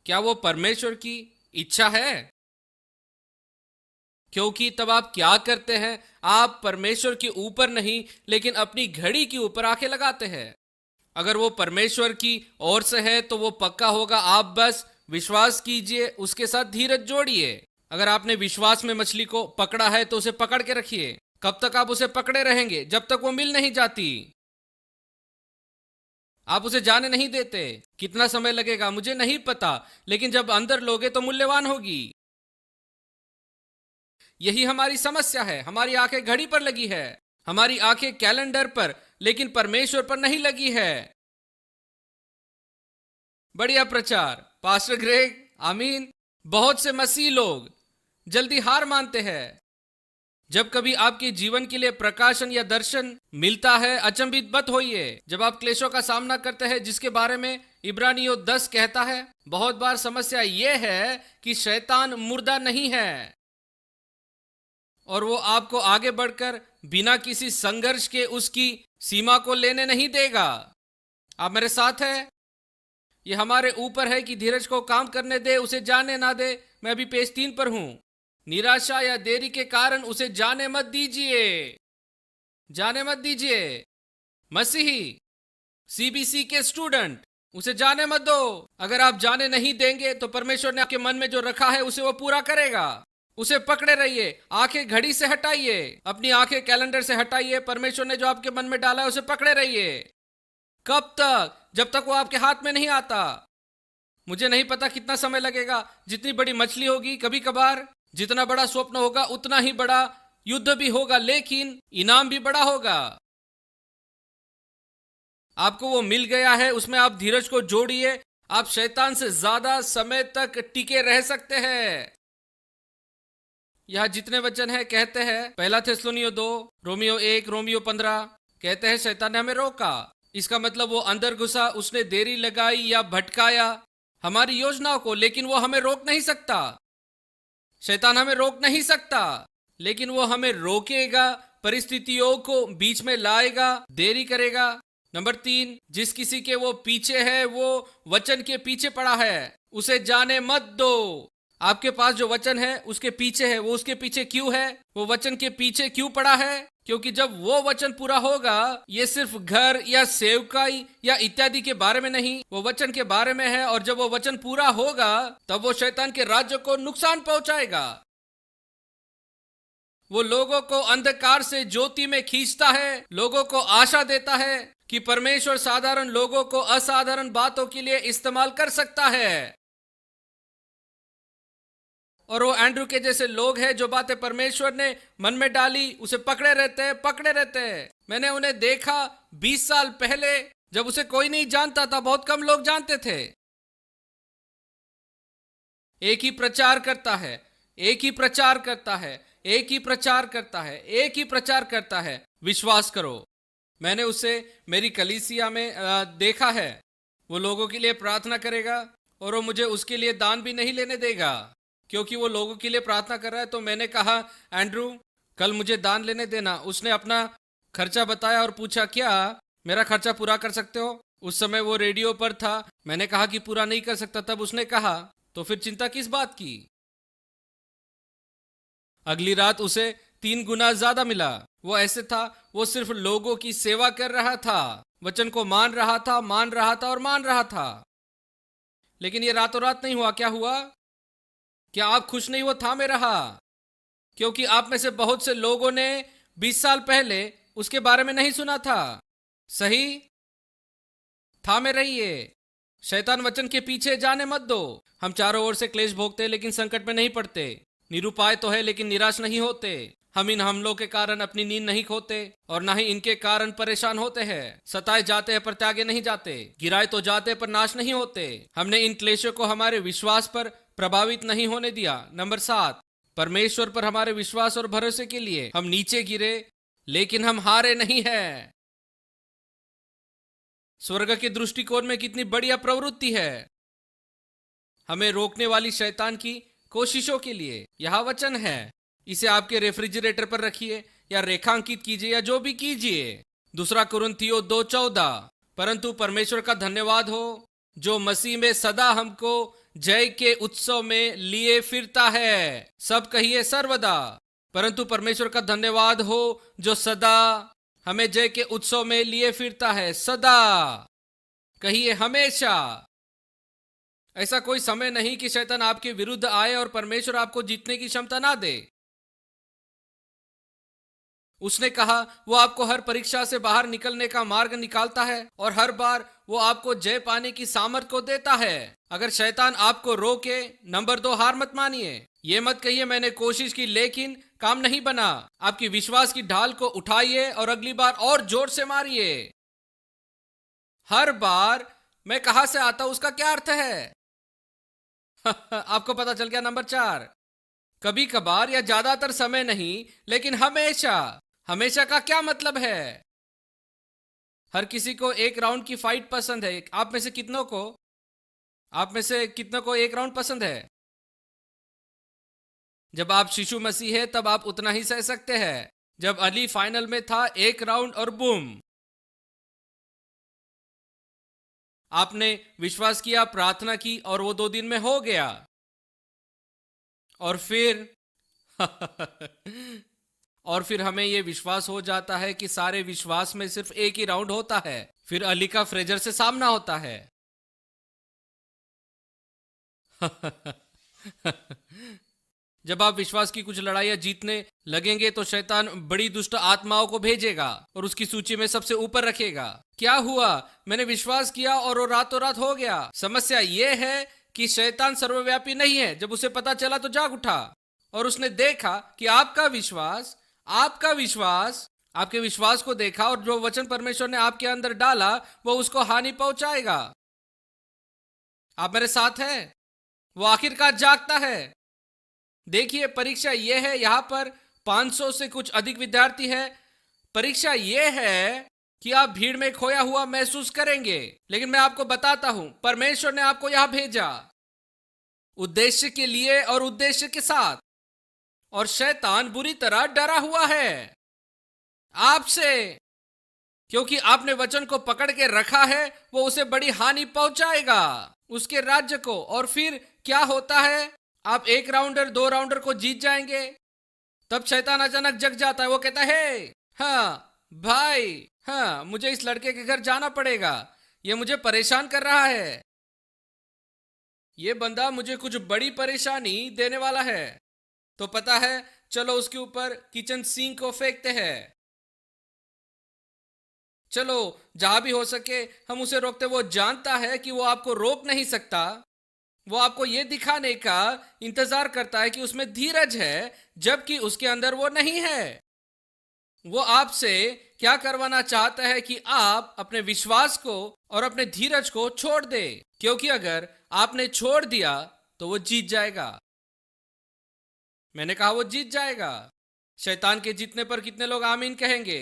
क्या वो परमेश्वर की इच्छा है? क्योंकि तब आप क्या करते हैं, आप परमेश्वर के ऊपर नहीं लेकिन अपनी घड़ी के ऊपर आंखें लगाते हैं। अगर वो परमेश्वर की ओर से है तो वो पक्का होगा। आप बस विश्वास कीजिए, उसके साथ धीरज जोड़िए। अगर आपने विश्वास में मछली को पकड़ा है तो उसे पकड़ के रखिए। कब तक आप उसे पकड़े रहेंगे? जब तक वो मिल नहीं जाती। आप उसे जाने नहीं देते। कितना समय लगेगा मुझे नहीं पता, लेकिन जब अंदर लोगे तो मूल्यवान होगी। यही हमारी समस्या है। हमारी आंखें घड़ी पर लगी है, हमारी आंखें कैलेंडर पर, लेकिन परमेश्वर पर नहीं लगी है। बढ़िया प्रचार पास्टर ग्रेग। आमीन। बहुत से मसीह लोग जल्दी हार मानते हैं। जब कभी आपके जीवन के लिए प्रकाशन या दर्शन मिलता है, अचंभित मत होइए। जब आप क्लेशों का सामना करते हैं, जिसके बारे में इब्रानियों 10 कहता है, बहुत बार समस्या यह है कि शैतान मुर्दा नहीं है और वो आपको आगे बढ़कर बिना किसी संघर्ष के उसकी सीमा को लेने नहीं देगा। आप मेरे साथ हैं? ये हमारे ऊपर है कि धीरज को काम करने दे, उसे जाने ना दे। मैं अभी पेज 3 पर हूं। निराशा या देरी के कारण उसे जाने मत दीजिए। जाने मत दीजिए। मसीही, सीबीसी के स्टूडेंट, उसे जाने मत दो। अगर आप जाने नहीं देंगे तो परमेश्वर ने आपके मन में जो रखा है उसे वो पूरा करेगा। उसे पकड़े रहिए। आंखें घड़ी से हटाइए, अपनी आंखें कैलेंडर से हटाइए। परमेश्वर ने जो आपके मन में डाला है उसे पकड़े रहिए। कब तक? जब तक वो आपके हाथ में नहीं आता। मुझे नहीं पता कितना समय लगेगा। जितनी बड़ी मछली होगी, कभी कभार जितना बड़ा स्वप्न होगा उतना ही बड़ा युद्ध भी होगा, लेकिन इनाम भी बड़ा होगा। आपको वो मिल गया है, उसमें आप धीरज को जोड़िए। आप शैतान से ज्यादा समय तक टिके रह सकते हैं। यह जितने वचन है कहते हैं, पहला थिस्सलुनीय 2, रोमियो 1, रोमियो 15, कहते हैं शैतान ने हमें रोका। इसका मतलब वो अंदर घुसा, उसने देरी लगाई या भटकाया हमारी योजनाओं को, लेकिन वो हमें रोक नहीं सकता। शैतान हमें रोक नहीं सकता, लेकिन वो हमें रोकेगा, परिस्थितियों को बीच में लाएगा, देरी करेगा। नंबर 3, जिस किसी के वो पीछे है वो वचन के पीछे पड़ा है, उसे जाने मत दो। आपके पास जो वचन है उसके पीछे है। वो उसके पीछे क्यों है? वो वचन के पीछे क्यों पड़ा है? क्योंकि जब वो वचन पूरा होगा, ये सिर्फ घर या सेवकाई या इत्यादि के बारे में नहीं, वो वचन के बारे में है। और जब वो वचन पूरा होगा तब वो शैतान के राज्य को नुकसान पहुंचाएगा। वो लोगों को अंधकार से ज्योति में खींचता है, लोगों को आशा देता है कि परमेश्वर साधारण लोगों को असाधारण बातों के लिए इस्तेमाल कर सकता है। और वो एंड्रू के जैसे लोग हैं जो बातें परमेश्वर ने मन में डाली उसे पकड़े रहते हैं। मैंने उन्हें देखा 20 साल पहले, जब उसे कोई नहीं जानता था, बहुत कम लोग जानते थे। एक ही प्रचार करता है, एक ही प्रचार करता है, एक ही प्रचार करता है, एक ही प्रचार करता है, विश्वास करो। मैंने उसे मेरी कलीसिया में देखा है। वो लोगों के लिए प्रार्थना करेगा और वो मुझे उसके लिए दान भी नहीं लेने देगा, क्योंकि वो लोगों के लिए प्रार्थना कर रहा है। तो मैंने कहा, एंड्रू कल मुझे दान लेने देना। उसने अपना खर्चा बताया और पूछा, क्या मेरा खर्चा पूरा कर सकते हो? उस समय वो रेडियो पर था। मैंने कहा कि पूरा नहीं कर सकता। तब उसने कहा, तो फिर चिंता किस बात की? अगली रात उसे 3 गुना ज्यादा मिला। वो ऐसे था, वो सिर्फ लोगों की सेवा कर रहा था, वचन को मान रहा था और मान रहा था। लेकिन ये रातों रात नहीं हुआ। क्या हुआ? क्या आप खुश नहीं? वो थामे रहा, क्योंकि आप में से बहुत से लोगों ने 20 साल पहले उसके बारे में नहीं सुना था। सही? थामे रहिए। शैतान वचन के पीछे जाने मत दो। हम चारों ओर से क्लेश भोगते लेकिन संकट में नहीं पड़ते, निरुपाय तो है लेकिन निराश नहीं होते। हम इन हमलों के कारण अपनी नींद नहीं खोते और ना ही इनके कारण परेशान होते हैं। सताए जाते हैं पर त्यागे नहीं जाते, गिराए तो जाते पर नाश नहीं होते। हमने इन क्लेशों को हमारे विश्वास पर प्रभावित नहीं होने दिया। नंबर 7, परमेश्वर पर हमारे विश्वास और भरोसे के लिए हम नीचे गिरे लेकिन हम हारे नहीं हैं। स्वर्ग के दृष्टिकोण में कितनी बढ़िया प्रवृत्ति है हमें रोकने वाली शैतान की कोशिशों के लिए। यह वचन है। इसे आपके रेफ्रिजरेटर पर रखिए या रेखांकित कीजिए या जो भी कीजिए। 2 कुरिन्थियों 2:14। परंतु परमेश्वर का धन्यवाद हो जो मसीह में सदा हमको जय के उत्सव में लिए फिरता है। सब कहिए सर्वदा। परंतु परमेश्वर का धन्यवाद हो जो सदा हमें जय के उत्सव में लिए फिरता है। सदा कहिए हमेशा। ऐसा कोई समय नहीं कि शैतान आपके विरुद्ध आए और परमेश्वर आपको जीतने की क्षमता ना दे। उसने कहा वो आपको हर परीक्षा से बाहर निकलने का मार्ग निकालता है और हर बार वो आपको जय पाने की सामर्थ को देता है। अगर शैतान आपको रोके, नंबर 2, हार मत मानिए। ये मत कहिए मैंने कोशिश की लेकिन काम नहीं बना। आपकी विश्वास की ढाल को उठाइए और अगली बार और जोर से मारिए। हर बार मैं कहां से आता हूं उसका क्या अर्थ है? आपको पता चल गया। नंबर 4, कभी कभार या ज्यादातर समय नहीं लेकिन हमेशा। हमेशा का क्या मतलब है? हर किसी को एक राउंड की फाइट पसंद है। आप में से कितनों को एक राउंड पसंद है? जब आप शिशु मसीह है तब आप उतना ही सह सकते हैं। जब अली फाइनल में था, एक राउंड और बूम। आपने विश्वास किया, प्रार्थना की और वो 2 दिन में हो गया। और फिर और फिर हमें यह विश्वास हो जाता है कि सारे विश्वास में सिर्फ एक ही राउंड होता है। फिर अली का फ्रेजर से सामना होता है। जब आप विश्वास की कुछ लड़ाइयां जीतने लगेंगे तो शैतान बड़ी दुष्ट आत्माओं को भेजेगा और उसकी सूची में सबसे ऊपर रखेगा। क्या हुआ? मैंने विश्वास किया और वो रातों रात हो गया। समस्या यह है कि शैतान सर्वव्यापी नहीं है। जब उसे पता चला तो जाग उठा और उसने देखा कि आपके विश्वास को देखा और जो वचन परमेश्वर ने आपके अंदर डाला वो उसको हानि पहुंचाएगा। आप मेरे साथ हैं? वो आखिरकार जागता है। देखिए, परीक्षा यह है, यहां पर 500 से कुछ अधिक विद्यार्थी है। परीक्षा यह है कि आप भीड़ में खोया हुआ महसूस करेंगे, लेकिन मैं आपको बताता हूं परमेश्वर ने आपको यहां भेजा उद्देश्य के लिए और उद्देश्य के साथ। और शैतान बुरी तरह डरा हुआ है आपसे, क्योंकि आपने वचन को पकड़ के रखा है। वो उसे बड़ी हानि पहुंचाएगा, उसके राज्य को। और फिर क्या होता है? आप 1 राउंडर 2 राउंडर को जीत जाएंगे, तब शैतान अचानक जग जाता है। वो कहता है हाँ भाई, हाँ मुझे इस लड़के के घर जाना पड़ेगा, ये मुझे परेशान कर रहा है, ये बंदा मुझे कुछ बड़ी परेशानी देने वाला है। तो पता है, चलो उसके ऊपर किचन सिंक को फेंकते हैं। चलो, जहां भी हो सके हम उसे रोकते। वो जानता है कि वो आपको रोक नहीं सकता। वो आपको यह दिखाने का इंतजार करता है कि उसमें धीरज है, जबकि उसके अंदर वो नहीं है। वो आपसे क्या करवाना चाहता है कि आप अपने विश्वास को और अपने धीरज को छोड़ दे, क्योंकि अगर आपने छोड़ दिया तो वो जीत जाएगा। मैंने कहा वो जीत जाएगा। शैतान के जीतने पर कितने लोग आमीन कहेंगे?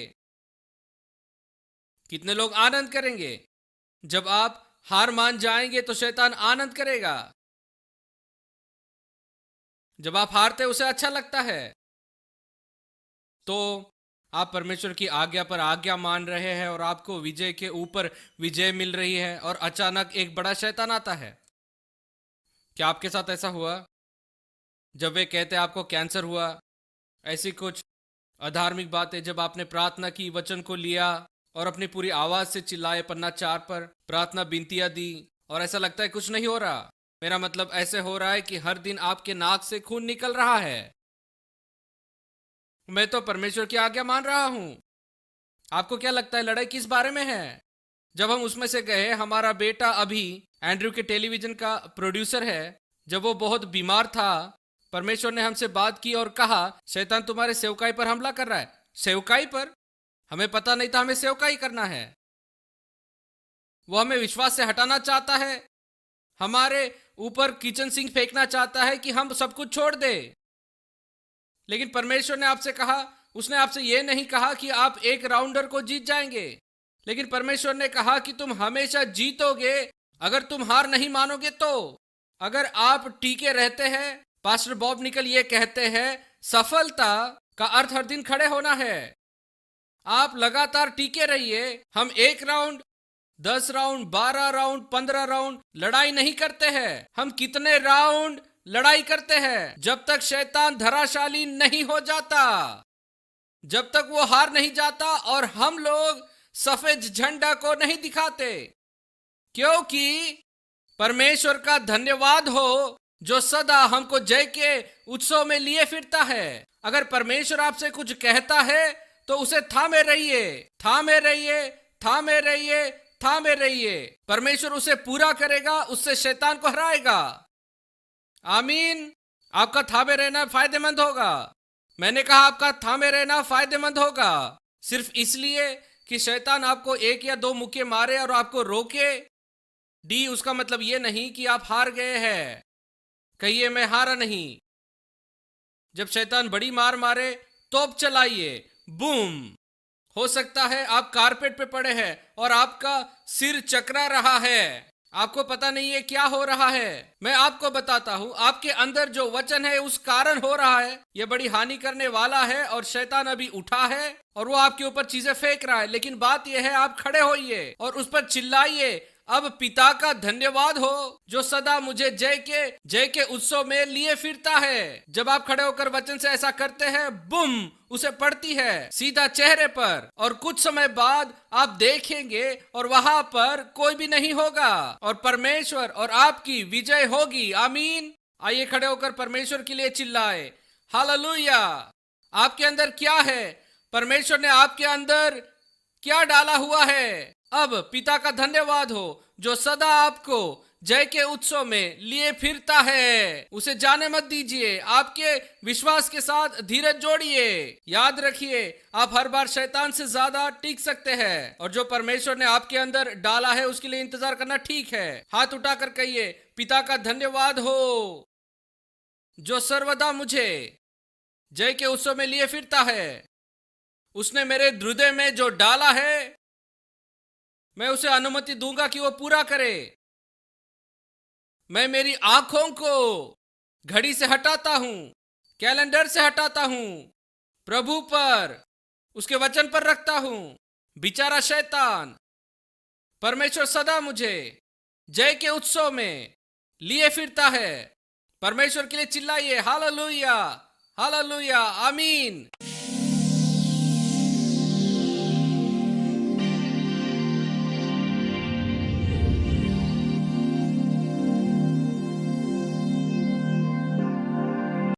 कितने लोग आनंद करेंगे? जब आप हार मान जाएंगे तो शैतान आनंद करेगा। जब आप हारते उसे अच्छा लगता है। तो आप परमेश्वर की आज्ञा पर आज्ञा मान रहे हैं और आपको विजय के ऊपर विजय मिल रही है, और अचानक एक बड़ा शैतान आता है। क्या आपके साथ ऐसा हुआ? जब वे कहते आपको कैंसर हुआ, ऐसी कुछ अधार्मिक बातें, जब आपने प्रार्थना की, वचन को लिया और अपनी पूरी आवाज से चिल्लाए, पन्ना 4 पर प्रार्थना बिनतियां दी, और ऐसा लगता है कुछ नहीं हो रहा। मेरा मतलब ऐसे हो रहा है कि हर दिन आपके नाक से खून निकल रहा है। मैं तो परमेश्वर की आज्ञा मान रहा हूं। आपको क्या लगता है लड़ाई किस बारे में है? जब हम उसमें से गए, हमारा बेटा अभी एंड्रयू के टेलीविजन का प्रोड्यूसर है, जब वो बहुत बीमार था, परमेश्वर ने हमसे बात की और कहा शैतान तुम्हारे सेवकाई पर हमला कर रहा है। सेवकाई पर? हमें पता नहीं था हमें सेवकाई करना है। वो हमें विश्वास से हटाना चाहता है, हमारे ऊपर किचन सिंक फेंकना चाहता है कि हम सब कुछ छोड़ दे। लेकिन परमेश्वर ने आपसे कहा, उसने आपसे यह नहीं कहा कि आप एक राउंडर को जीत जाएंगे, लेकिन परमेश्वर ने कहा कि तुम हमेशा जीतोगे अगर तुम हार नहीं मानोगे। तो अगर आप टीके रहते हैं, पास्टर बॉब निकल ये कहते हैं, सफलता का अर्थ हर दिन खड़े होना है। आप लगातार टीके रहिए। हम 1 राउंड, 10 राउंड, 12 राउंड, 15 राउंड लड़ाई नहीं करते हैं। हम कितने राउंड लड़ाई करते हैं जब तक शैतान धराशाली नहीं हो जाता, जब तक वो हार नहीं जाता और हम लोग सफेद झंडा को नहीं दिखाते। क्योंकि परमेश्वर का धन्यवाद हो जो सदा हमको जय के उत्सव में लिए फिरता है। अगर परमेश्वर आपसे कुछ कहता है तो उसे थामे रहिए, थामे रहिए, थामे रहिए, थामे रहिए। परमेश्वर उसे पूरा करेगा, उससे शैतान को हराएगा। आमीन। आपका थामे रहना फायदेमंद होगा। मैंने कहा आपका थामे रहना फायदेमंद होगा, सिर्फ इसलिए कि शैतान आपको 1 या 2 मुक्के मारे और आपको रोके। डी उसका मतलब ये नहीं कि आप हार गए हैं। कहिए मैं हारा नहीं। जब शैतान बड़ी मार मारे, तोप चलाइए, बूम। हो सकता है आप कारपेट पे पड़े हैं और आपका सिर चकरा रहा है, आपको पता नहीं है क्या हो रहा है। मैं आपको बताता हूं, आपके अंदर जो वचन है उस कारण हो रहा है। यह बड़ी हानि करने वाला है और शैतान अभी उठा है और वो आपके ऊपर चीजें फेंक रहा है। लेकिन बात यह है, आप खड़े होइए और उस पर चिल्लाइए, अब पिता का धन्यवाद हो जो सदा मुझे जय के उत्सव में लिए फिरता है। जब आप खड़े होकर वचन से ऐसा करते हैं, बुम, उसे पड़ती है सीधा चेहरे पर, और कुछ समय बाद आप देखेंगे और वहां पर कोई भी नहीं होगा और परमेश्वर और आपकी विजय होगी। आमीन। आइए खड़े होकर परमेश्वर के लिए चिल्लाए, हालेलुया। आपके अंदर क्या है? परमेश्वर ने आपके अंदर क्या डाला हुआ है? अब पिता का धन्यवाद हो जो सदा आपको जय के उत्सव में लिए फिरता है। उसे जाने मत दीजिए। आपके विश्वास के साथ धीरज जोड़िए। याद रखिए, आप हर बार शैतान से ज्यादा टिक सकते हैं, और जो परमेश्वर ने आपके अंदर डाला है उसके लिए इंतजार करना ठीक है। हाथ उठाकर कहिए, पिता का धन्यवाद हो जो सर्वदा मुझे जय के उत्सव में लिए फिरता है। उसने मेरे हृदय में जो डाला है, मैं उसे अनुमति दूंगा कि वो पूरा करे। मैं मेरी आंखों को घड़ी से हटाता हूं, कैलेंडर से हटाता हूं, प्रभु पर, उसके वचन पर रखता हूं। बेचारा शैतान, परमेश्वर सदा मुझे जय के उत्सव में लिए फिरता है। परमेश्वर के लिए चिल्लाइए, हालेलुया, हालेलुया, आमीन।